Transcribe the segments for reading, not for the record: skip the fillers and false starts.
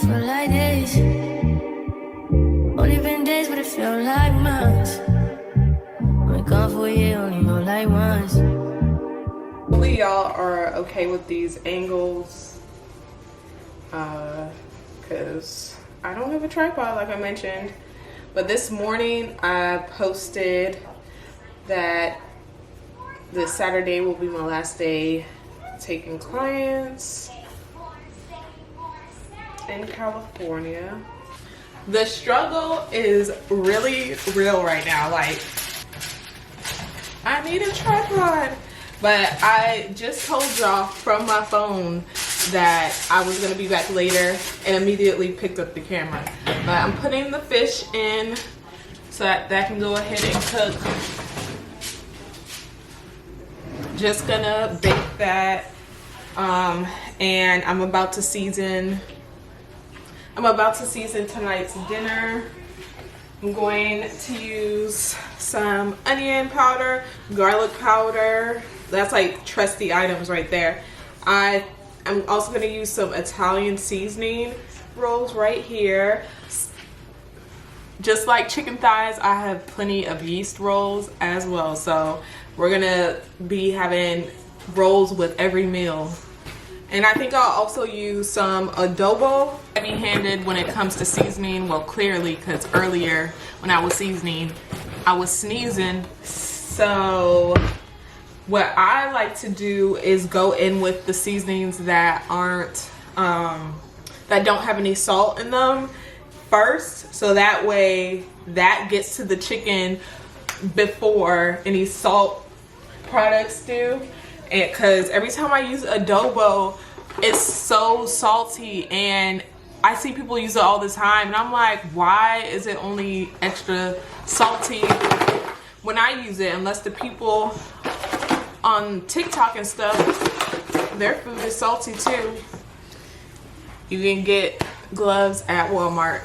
feel like this. Only been days, but it feel like months. Been gone for a year, only know like once. Hopefully y'all are okay with these angles, because I don't have a tripod like I mentioned. But this morning I posted that this Saturday will be my last day taking clients in California. The struggle is really real right now. Like, I need a tripod. But I just told y'all from my phone that I was gonna be back later and immediately picked up the camera. But I'm putting the fish in so that can go ahead and cook. Just gonna bake that. And I'm about to season tonight's dinner. I'm going to use some onion powder, garlic powder. That's like trusty items right there. I'm also gonna use some Italian seasoning rolls right here. Just like chicken thighs, I have plenty of yeast rolls as well. So we're gonna be having rolls with every meal. And I think I'll also use some adobo. Heavy-handed when it comes to seasoning. Well, clearly, because earlier when I was seasoning, I was sneezing. So what I like to do is go in with the seasonings that aren't, that don't have any salt in them first. So that way that gets to the chicken before any salt products do. Because every time I use adobo, it's so salty, and I see people use it all the time, and I'm like, why is it only extra salty when I use it? Unless the people on TikTok and stuff, their food is salty too. You can get gloves at Walmart.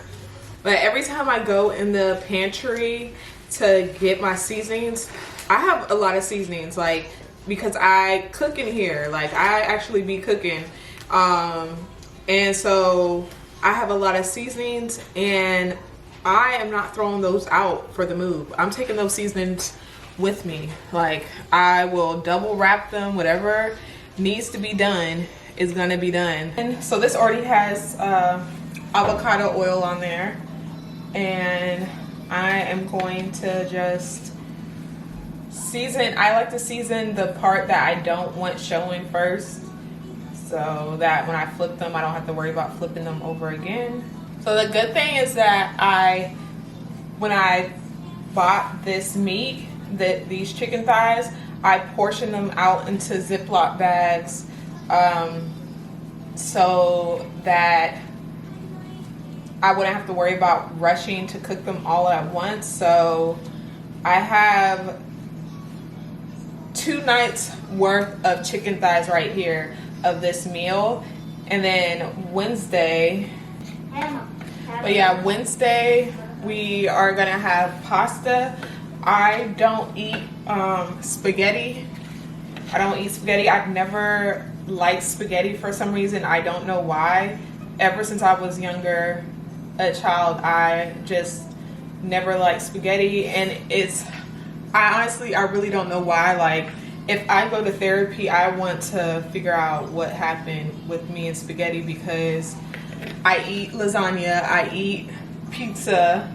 But every time I go in the pantry to get my seasonings, I have a lot of seasonings, like, because I cook in here. Like, I actually be cooking. And so I have a lot of seasonings, and I am not throwing those out for the move. I'm taking those seasonings with me. Like, I will double wrap them. Whatever needs to be done is gonna be done. And so this already has avocado oil on there, and I am going to just season. I like to season the part that I don't want showing first, so that when I flip them, I don't have to worry about flipping them over again. So the good thing is that when I bought this meat, these chicken thighs, I portioned them out into Ziploc bags, so that I wouldn't have to worry about rushing to cook them all at once. So I have 2 nights worth of chicken thighs right here of this meal. And then Wednesday, Wednesday we are gonna have pasta. I don't eat spaghetti. I don't eat spaghetti. I've never liked spaghetti for some reason. I don't know why. Ever since I was younger, a child, I just never liked spaghetti. And I really don't know why. Like, if I go to therapy, I want to figure out what happened with me and spaghetti, because I eat lasagna, I eat pizza.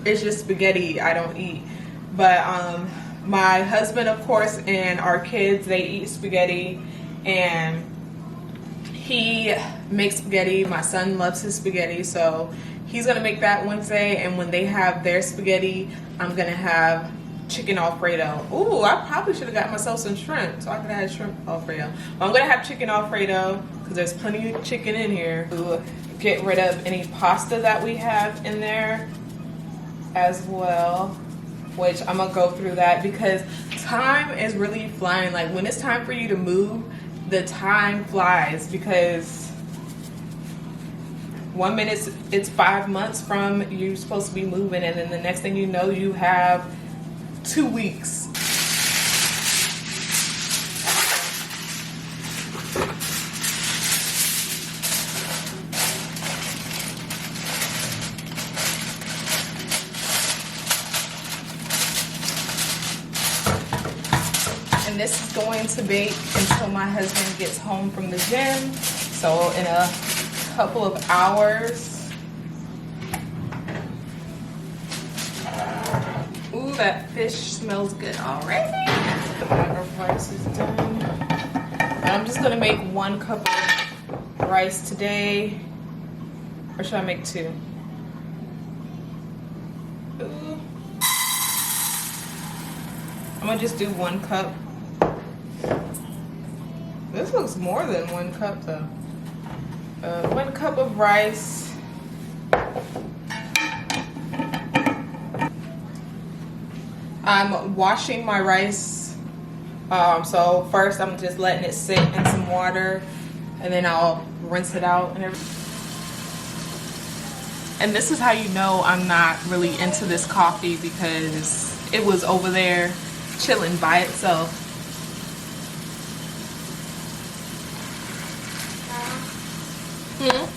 It's just spaghetti I don't eat. But my husband, of course, and our kids, they eat spaghetti, and he makes spaghetti. My son loves his spaghetti, so he's gonna make that Wednesday. And when they have their spaghetti, I'm gonna have chicken Alfredo. Ooh, I probably should have got myself some shrimp so I could have had shrimp Alfredo. But I'm gonna have chicken Alfredo because there's plenty of chicken in here. To get rid of any pasta that we have in there as well, which I'm gonna go through that because time is really flying. Like, when it's time for you to move, the time flies, because 1 minute it's 5 months from you're supposed to be moving, and then the next thing you know, you have 2 weeks. going to bake until my husband gets home from the gym. So in a couple of hours. Ooh, that fish smells good already. The bag of rice is done. And I'm just gonna make 1 cup of rice today. Or should I make 2? Ooh. I'm gonna just do 1 cup. This looks more than 1 cup though. 1 cup of rice. I'm washing my rice. So first I'm just letting it sit in some water, and then I'll rinse it out and everything. And this is how you know I'm not really into this coffee, because it was over there chilling by itself. Okay.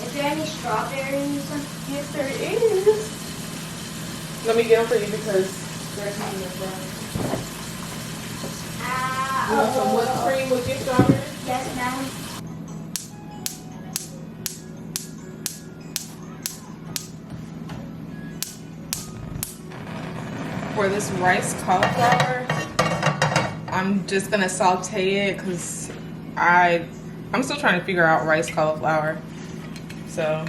Is there any strawberries? Yes, there is. Let me get them for you because there's not enough brown. You want some whipped cream with your strawberries? Yes, ma'am. For this rice cauliflower, I'm just gonna saute it because I'm still trying to figure out rice cauliflower. So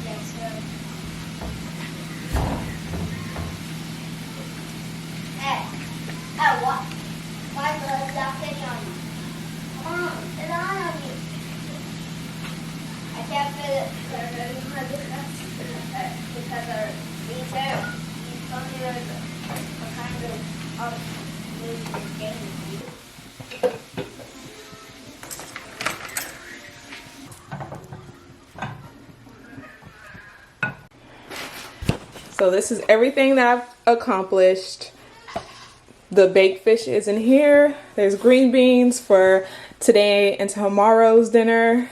Yes, sir. Hey, what? Why does that fit on you? Come on, sit on you. I can't fit it because these counters are kind of game. So this is everything that I've accomplished. The baked fish is in here. There's green beans for today and tomorrow's dinner.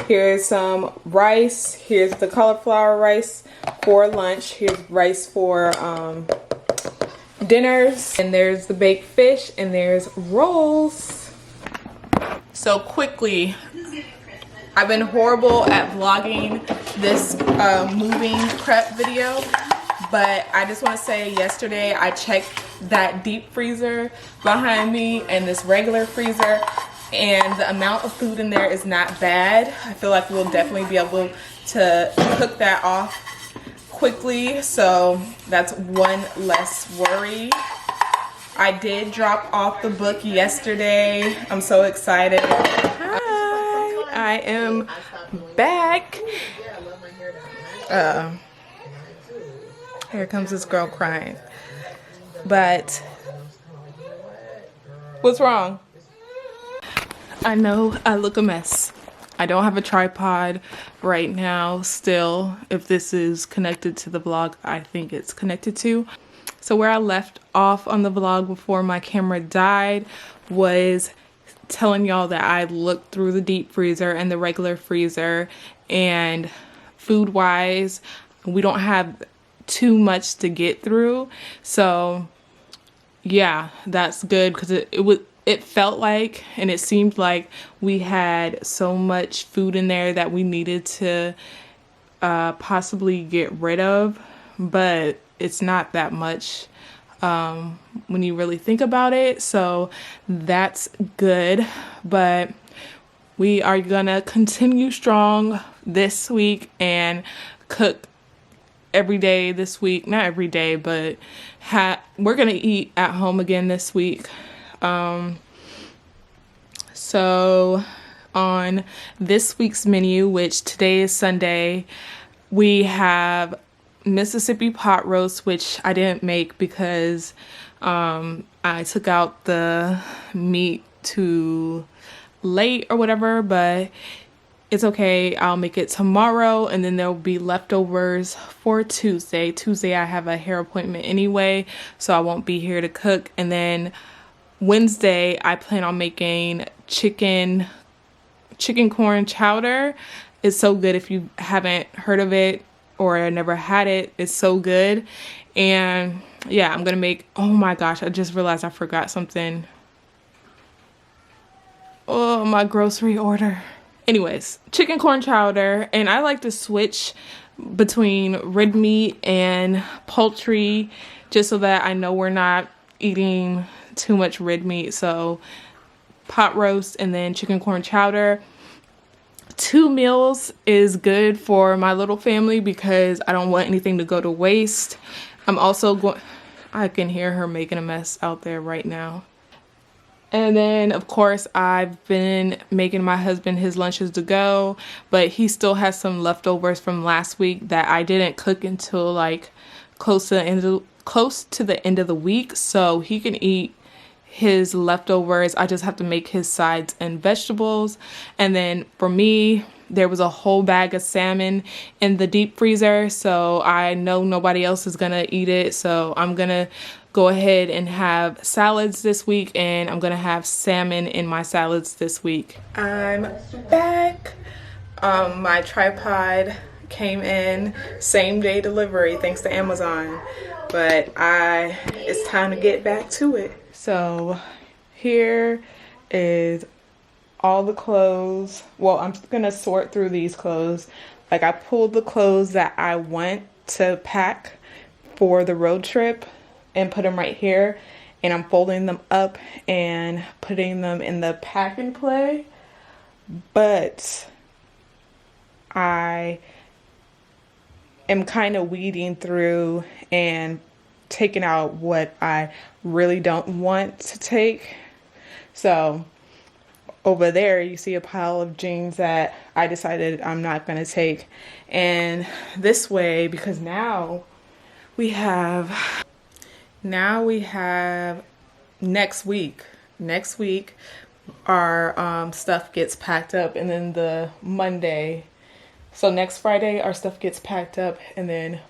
Here's some rice. Here's the cauliflower rice for lunch. Here's rice for dinners. And there's the baked fish, and there's rolls. So quickly, I've been horrible at vlogging this moving prep video, but I just want to say yesterday I checked that deep freezer behind me and this regular freezer, and the amount of food in there is not bad. I feel like we'll definitely be able to cook that off quickly, so that's one less worry. I did drop off the book yesterday. I'm so excited. Hi, I am back. Here comes this girl crying. But what's wrong? I know I look a mess. I don't have a tripod right now still. If this is connected to the vlog, I think it's connected to. So where I left off on the vlog before my camera died was telling y'all that I looked through the deep freezer and the regular freezer, and food wise, we don't have too much to get through. So yeah, that's good, because it felt like, and it seemed like we had so much food in there that we needed to possibly get rid of, but it's not that much when you really think about it. So that's good, but we are gonna continue strong this week and cook every day this week. Not every day, but we're gonna eat at home again this week. So on this week's menu, which today is Sunday, we have Mississippi pot roast, which I didn't make because I took out the meat too late or whatever, but it's okay. I'll make it tomorrow, and then there'll be leftovers for Tuesday. Tuesday I have a hair appointment anyway, so I won't be here to cook. And then Wednesday I plan on making chicken corn chowder. It's so good. If you haven't heard of it or never had it, it's so good. And yeah, I'm gonna make, oh my gosh, I just realized I forgot something. Oh, my grocery order. Anyways, chicken corn chowder. And I like to switch between red meat and poultry just so that I know we're not eating too much red meat. So pot roast and then chicken corn chowder. 2 meals is good for my little family because I don't want anything to go to waste. I'm also going, I can hear her making a mess out there right now. And then, of course, I've been making my husband his lunches to go, but he still has some leftovers from last week that I didn't cook until like close to the end of the week, so he can eat his leftovers. I just have to make his sides and vegetables. And then for me, there was a whole bag of salmon in the deep freezer, so I know nobody else is gonna eat it, so I'm gonna go ahead and have salads this week, and I'm gonna have salmon in my salads this week. I'm back. My tripod came in same day delivery thanks to Amazon, but it's time to get back to it. So here is all the clothes. Well, I'm gonna sort through these clothes. Like, I pulled the clothes that I want to pack for the road trip and put them right here, and I'm folding them up and putting them in the pack and play. But I am kind of weeding through and taking out what I really don't want to take. So over there you see a pile of jeans that I decided I'm not going to take. And this way, because now we have next week our stuff gets packed up, and then the Monday, so next Friday our stuff gets packed up, and then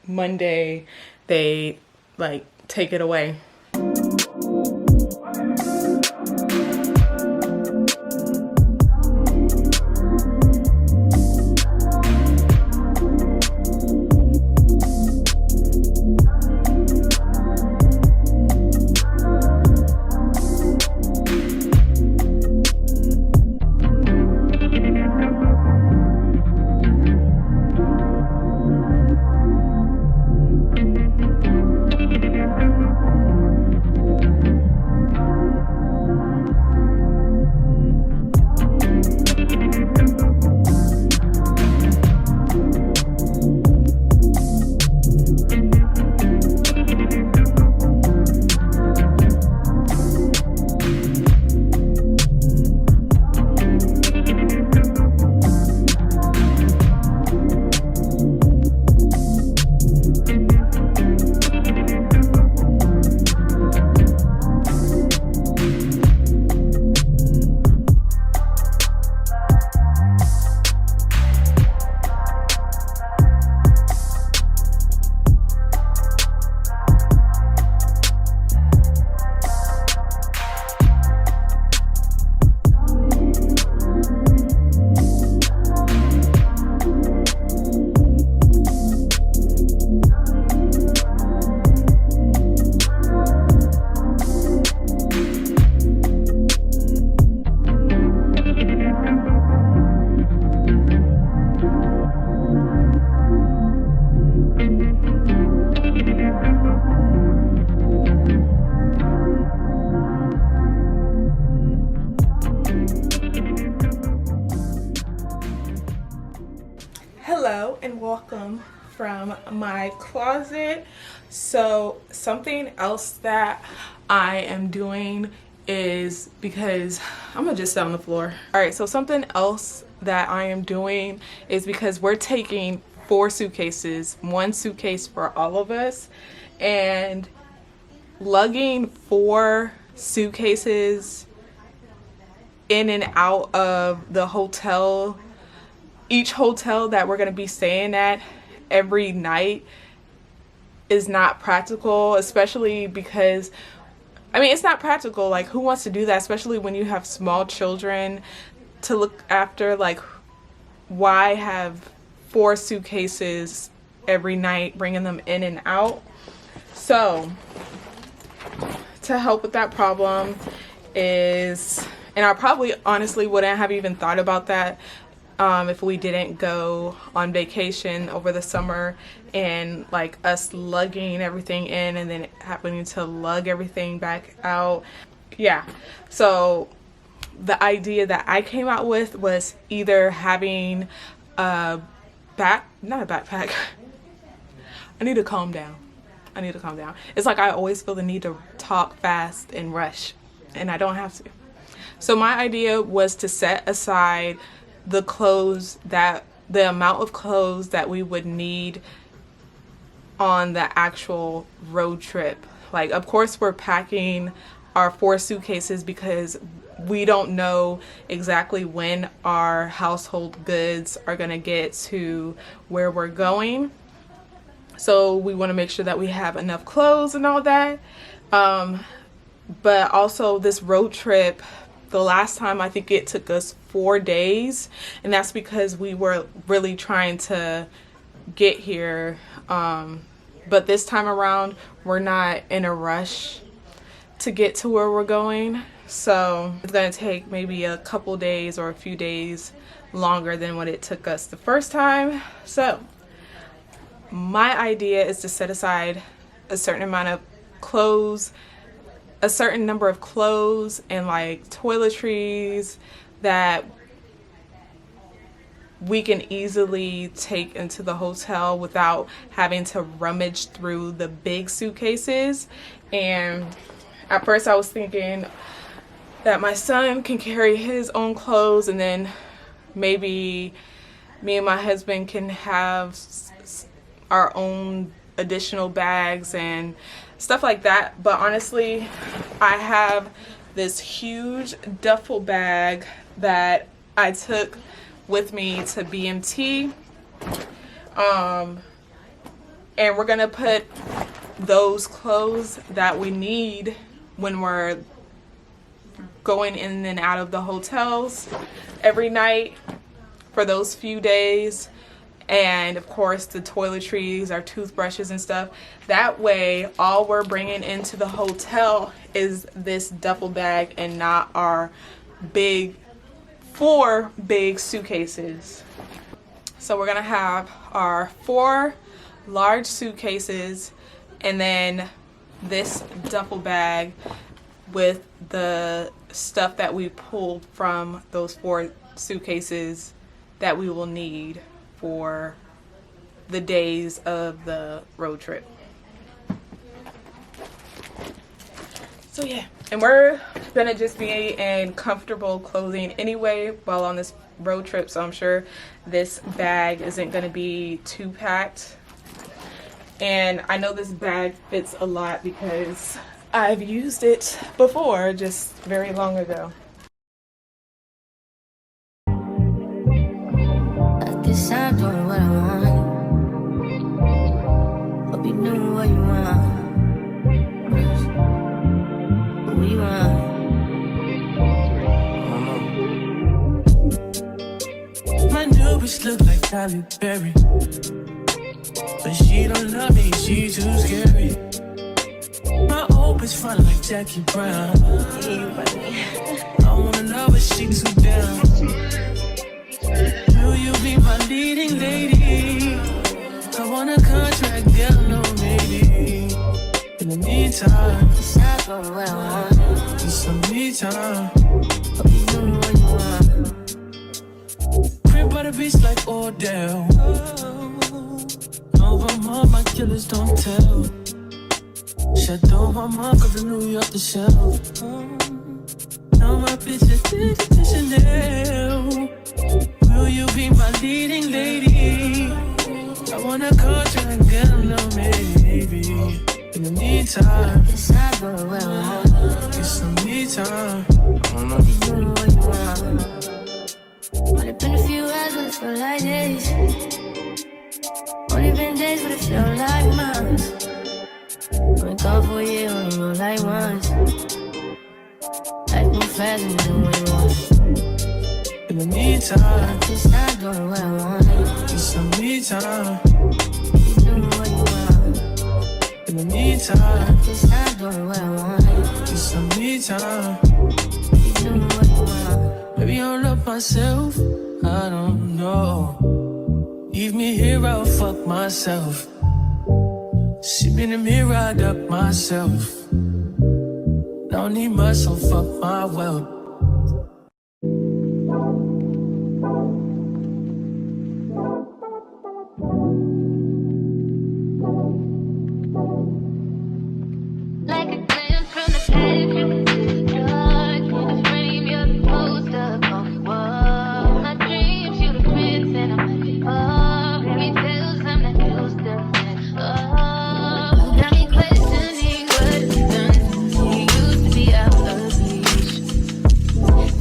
Monday they like take it away. Hello and welcome from my closet. So something else that I am doing is, because I'm gonna just sit on the floor. All right, so something else that I am doing is because we're taking 4 suitcases, 1 suitcase for all of us, and lugging 4 suitcases in and out of the hotel, each hotel that we're going to be staying at every night is not practical, especially because, I mean, it's not practical. Like, who wants to do that, especially when you have small children to look after? Like, why have 4 suitcases every night, bringing them in and out? So to help with that problem is, and I probably honestly wouldn't have even thought about that if we didn't go on vacation over the summer, and like us lugging everything in and then having to lug everything back out. Yeah, so the idea that I came out with was either having not a backpack. I need to calm down. It's like I always feel the need to talk fast and rush, and I don't have to. So my idea was to set aside the amount of clothes that we would need on the actual road trip. Like, of course, we're packing our 4 suitcases because we don't know exactly when our household goods are gonna get to where we're going. So we want to make sure that we have enough clothes and all that. But also this road trip, the last time I think it took us 4 days, and that's because we were really trying to get here. But this time around, we're not in a rush to get to where we're going. So it's gonna take maybe a couple days or a few days longer than what it took us the first time. So my idea is to set aside a certain amount of clothes, a certain number of clothes and like toiletries that we can easily take into the hotel without having to rummage through the big suitcases. And at first I was thinking that my son can carry his own clothes, and then maybe me and my husband can have our own additional bags and stuff like that. But honestly, I have this huge duffel bag that I took with me to BMT, and we're gonna put those clothes that we need when we're going in and out of the hotels every night for those few days. And of course the toiletries, our toothbrushes and stuff. That way all we're bringing into the hotel is this duffel bag and not our 4 big suitcases. So we're gonna have our 4 large suitcases and then this duffel bag with the stuff that we pulled from those 4 suitcases that we will need for the days of the road trip. So yeah, and we're gonna just be in comfortable clothing anyway while on this road trip, so I'm sure this bag isn't gonna be too packed. And I know this bag fits a lot because I've used it before, just very long ago. I decide doing what I want. Hope you doing what you want. What we want. My new bitch look like Halle Berry, but she don't love me, she too scary. My old bitch front like Jackie Brown. I wanna love her, she too down. Will you be my leading lady? I want a contract, girl, no maybe. In the meantime, Decide doing what I want. just some me time. Hope you doing what you want. Crib by the beach like Odell. Over my killers don't tell. Shadow my mark of the New York the shelf. Now my bitch is to Chanel. Will you be my leading lady? I want a contract, girl, no maybe. In the meantime, Decide doing what I want. get some me time. Hope you doing what you want. feel like this. Only been days, but it feel like months. Been gone for a year, only know like once. Life move fast and you do what you want. In the meantime, Just not doing what I want. need some me time. Keep doing what you want. In the meantime, Just not doing what I want. need some me time. Keep doing what you want. Maybe I'll love myself, I don't know. Leave me here, I'll fuck myself. See me in the mirror, I duck myself. Don't need much, so fuck my wealth. Like a glance from the past, you can see the dark. In the frame, you're the poster on the wall. My dreams, you the prince and I'm the bar. Fairy tales, I'm not used to it. Oh, you got me questioning what it's done to me. Used to be out of reach.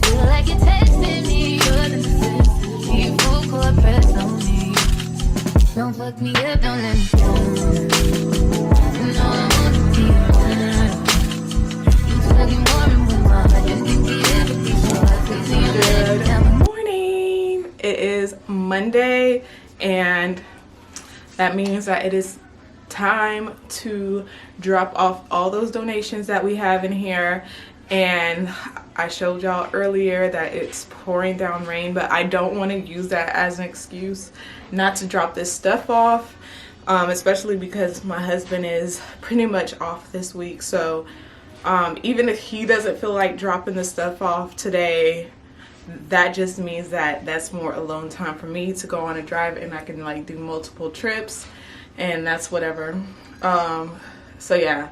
Feel like you're testing me, you're the necessity. Full court press on me. Don't fuck me up, don't let me down. You know I wanna be around. You talking more and more. I just can't get everything, so I quickly Good morning. It is Monday, and that means that it is time to drop off all those donations that we have in here. And I showed y'all earlier that it's pouring down rain, but I don't want to use that as an excuse not to drop this stuff off, especially because my husband is pretty much off this week. So even if he doesn't feel like dropping the stuff off today, that just means that that's more alone time for me to go on a drive, and I can like do multiple trips, and that's whatever. So yeah,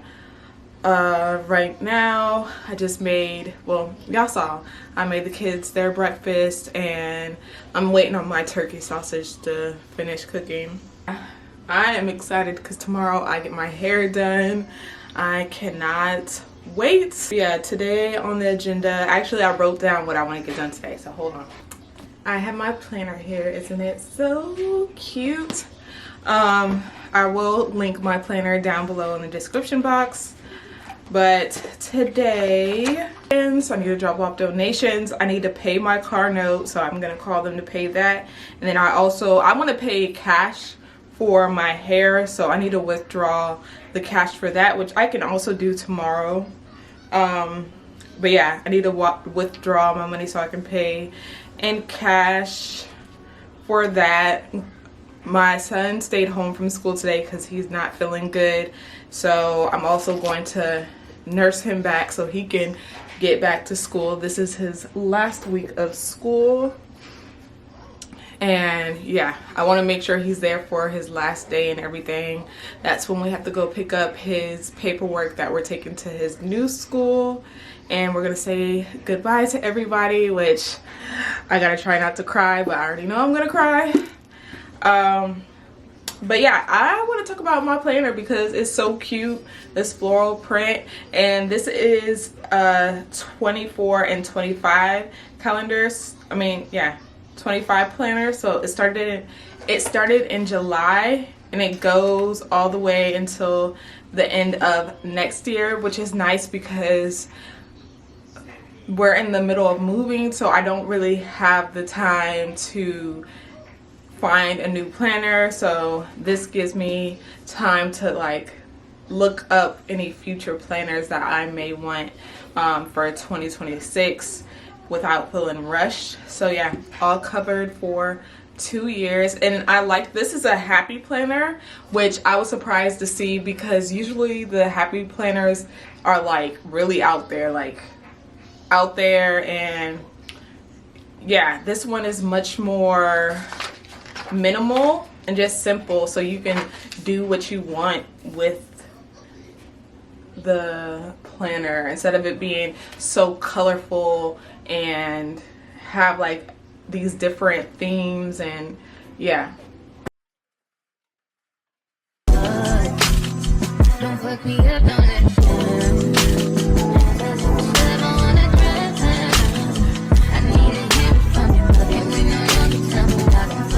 right now I just made, well, y'all saw I made the kids their breakfast, and I'm waiting on my turkey sausage to finish cooking. I am excited because tomorrow I get my hair done. I cannot wait. Yeah, today on the agenda, actually I wrote down what I want to get done today, so hold on. I have my planner here. Isn't it so cute? I will link my planner down below in the description box. But today, so I need to drop off donations. I need to pay my car note, so I'm gonna call them to pay that. And then I want to pay cash for my hair, so I need to withdraw the cash for that, which I can also do tomorrow. But yeah, I need to withdraw my money so I can pay in cash for that. My son stayed home from school today because he's not feeling good, so I'm also going to nurse him back so he can get back to school. This is his last week of school, and yeah, I want to make sure he's there for his last day and everything. That's when we have to go pick up his paperwork that we're taking to his new school, and we're gonna say goodbye to everybody, which I gotta try not to cry, but I already know I'm gonna cry. But yeah, I want to talk about my planner because it's so cute, this floral print, and this is 24 and 25 calendars. I mean, yeah, 25 planner. So it started in July, and it goes all the way until the end of next year, which is nice because we're in the middle of moving, so I don't really have the time to find a new planner. So this gives me time to like look up any future planners that I may want for 2026 without feeling rushed. So yeah, all covered for 2 years. And I like, this is a happy planner, which I was surprised to see because usually the happy planners are like really out there, and yeah, this one is much more minimal and just simple, so you can do what you want with the planner instead of it being so colorful and have like these different themes. And yeah, don't fuck me up, don't let me down. I need to hear from you, but we know you'll be telling me I can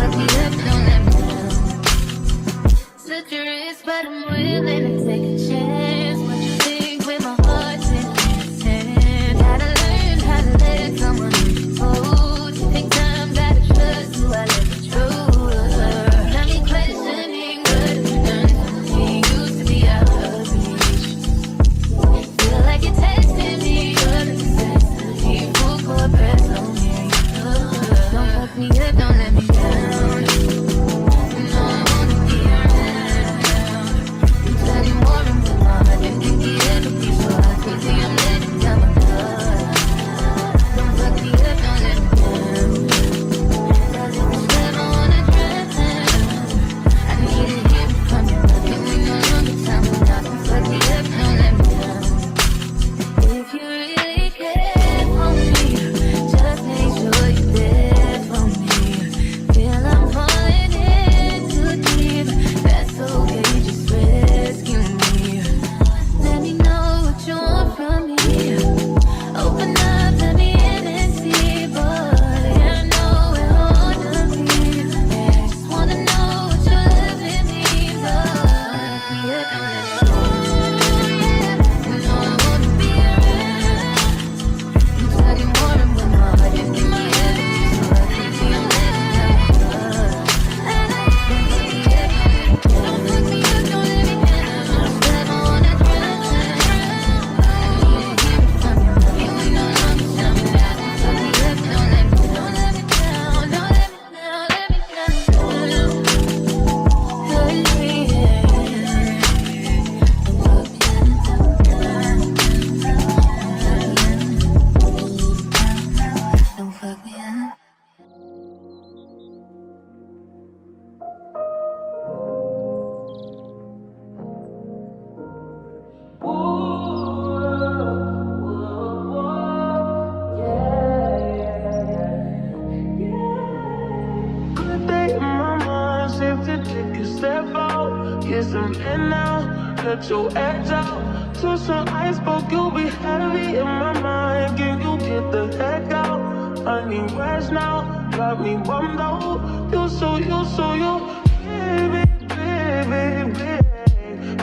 come in now, let your edge out. To some iceberg, you'll be heavy in my mind. Can you get the heck out? I need rest now, got me bummed out. You so, baby, baby, baby.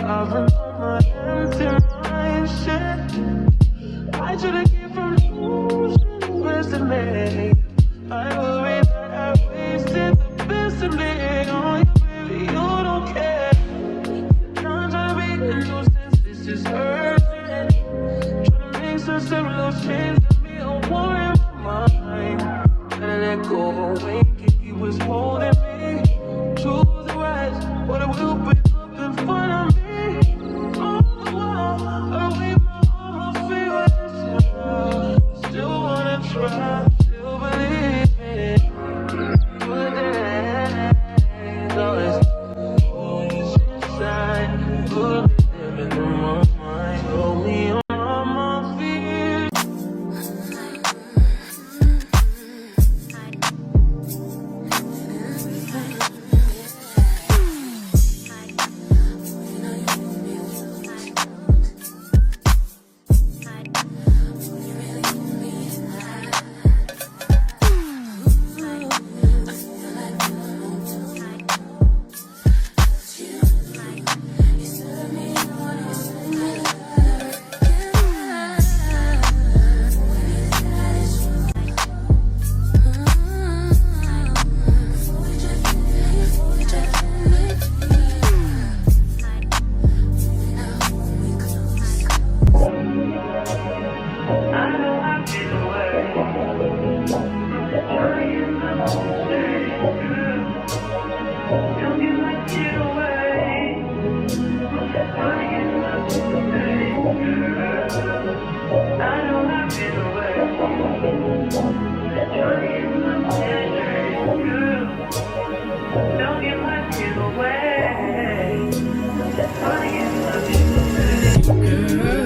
I've been on my empty mind, shit. I should've came from losing the best of me. I worry that I wasted the best of me on you, baby, you don't care. I'm trying to be a nuisance, this is urgent. Trying to make some simple change, got me a war in my mind. Gotta let go of a wink if he was holding me. Choose the right, but it will break up in front of me. On the wall, I wave all my favorites. Still wanna try, still believe me. Good days, always always inside. Good living in my mind. Hold me on my feet.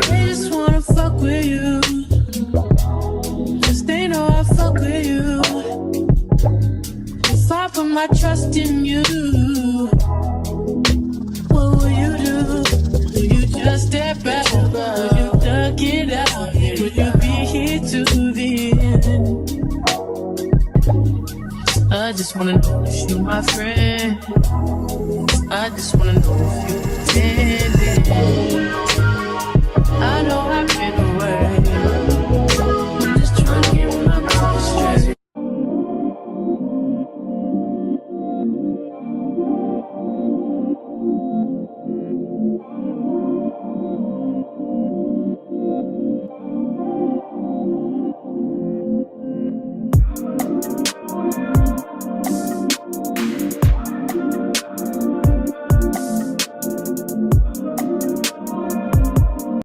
They just wanna fuck with you. Cause they know I fuck with you. If I put my trust in you, what will you do? Will you just step back? Will you duck it out? Will you be here to the end? I just wanna know if you my friend. I just wanna know if you can.